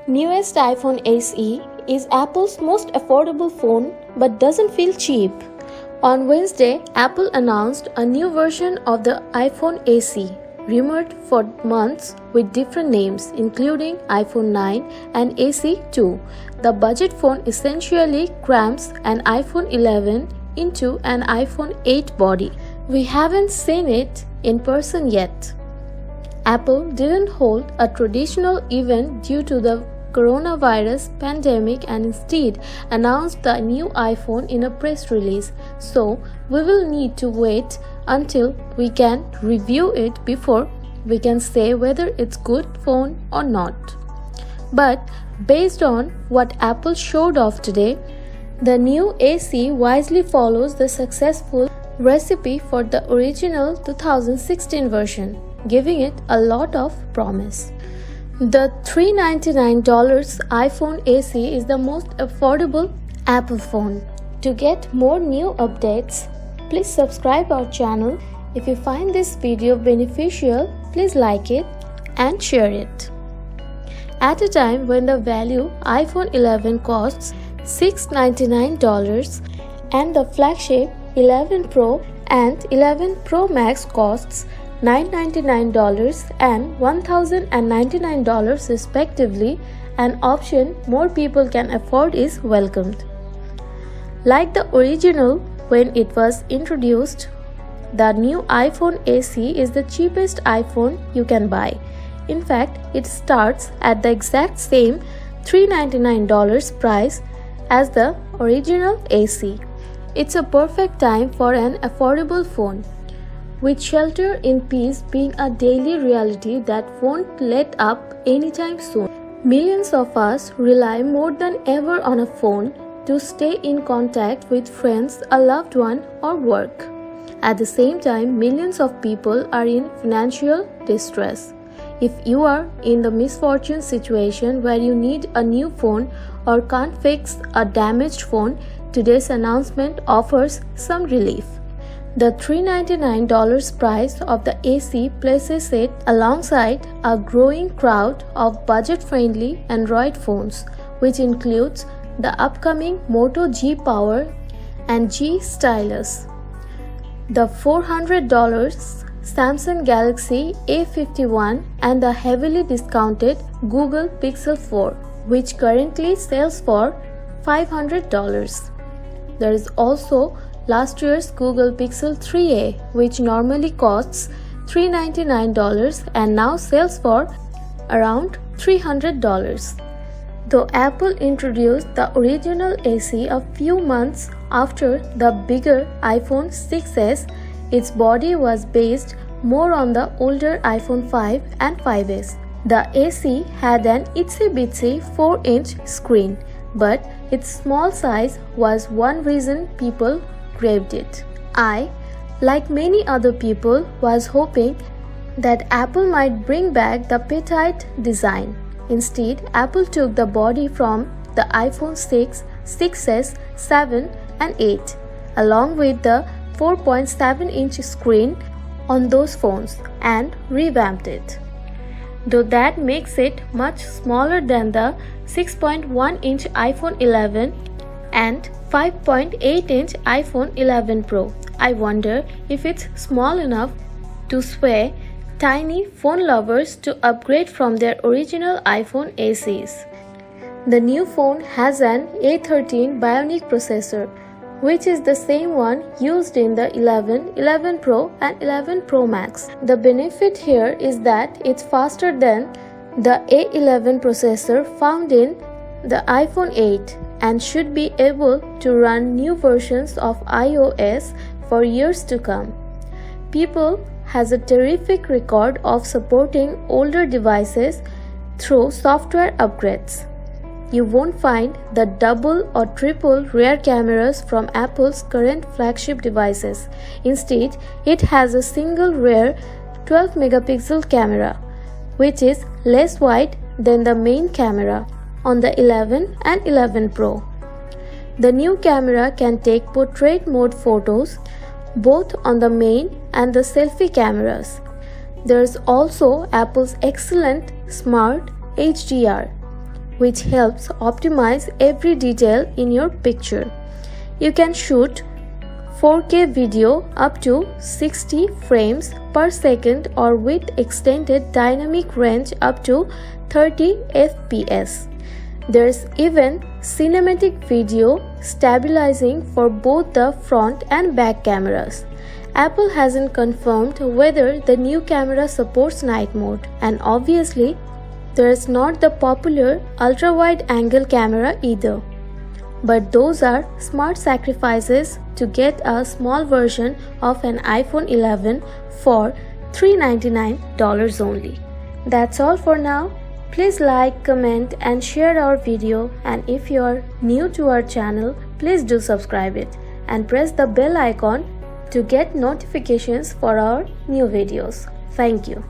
Newest iPhone SE is Apple's most affordable phone but doesn't feel cheap. On Wednesday, Apple announced a new version of the iPhone SE, rumored for months with different names including iPhone 9 and SE 2. The budget phone essentially crams an iPhone 11 into an iPhone 8 body. We haven't seen it in person yet. Apple didn't hold a traditional event due to the coronavirus pandemic and instead announced the new iPhone in a press release. So, we will need to wait until we can review it before we can say whether it's good phone or not. But based on what Apple showed off today, the new SE wisely follows the successful recipe for the original 2016 version, giving it a lot of promise. The $399 iPhone SE is the most affordable Apple phone. To get more new updates, please subscribe our channel. If you find this video beneficial, please like it and share it. At a time when the value iPhone 11 costs $699 and the flagship 11 Pro and 11 Pro Max costs $999 and $1,099 respectively, an option more people can afford is welcomed. Like the original when it was introduced, the new iPhone SE is the cheapest iPhone you can buy. In fact, it starts at the exact same $399 price as the original SE. It's a perfect time for an affordable phone. With shelter in peace being a daily reality that won't let up anytime soon, millions of us rely more than ever on a phone to stay in contact with friends, a loved one, or work. At the same time, millions of people are in financial distress. If you are in the misfortune situation where you need a new phone or can't fix a damaged phone, today's announcement offers some relief. The $399 price of the SE places it alongside a growing crowd of budget-friendly Android phones, which includes the upcoming Moto G Power and G Stylus, the $400 Samsung Galaxy A51 and the heavily discounted Google Pixel 4, which currently sells for $500. There is also last year's Google Pixel 3a, which normally costs $399 and now sells for around $300. Though Apple introduced the original SE a few months after the bigger iPhone 6s, its body was based more on the older iPhone 5 and 5s. The SE had an itsy-bitsy 4-inch screen, but its small size was one reason people craved it. I, like many other people, was hoping that Apple might bring back the petite design. Instead, Apple took the body from the iPhone 6, 6s, 7 and 8, along with the 4.7-inch screen on those phones and revamped it. Though that makes it much smaller than the 6.1-inch iPhone 11 and 5.8-inch iPhone 11 Pro. I wonder if it's small enough to sway tiny phone lovers to upgrade from their original iPhone SEs. The new phone has an A13 Bionic processor, which is the same one used in the 11, 11 Pro and 11 Pro Max. The benefit here is that it's faster than the A11 processor found in the iPhone 8 and should be able to run new versions of iOS for years to come. Apple has a terrific record of supporting older devices through software upgrades. You won't find the double or triple rear cameras from Apple's current flagship devices. Instead, it has a single rear 12-megapixel camera, which is less wide than the main camera on the 11 and 11 Pro. The new camera can take portrait mode photos both on the main and the selfie cameras. There is also Apple's excellent Smart HDR, which helps optimize every detail in your picture. You can shoot 4K video up to 60 frames per second or with extended dynamic range up to 30 FPS. There's even cinematic video stabilizing for both the front and back cameras. Apple hasn't confirmed whether the new camera supports night mode, and obviously there's not the popular ultra-wide angle camera either. But those are smart sacrifices to get a small version of an iPhone 11 for $399 only. That's all for now. Please like, comment and share our video, and if you're new to our channel, please do subscribe it and press the bell icon to get notifications for our new videos. Thank you.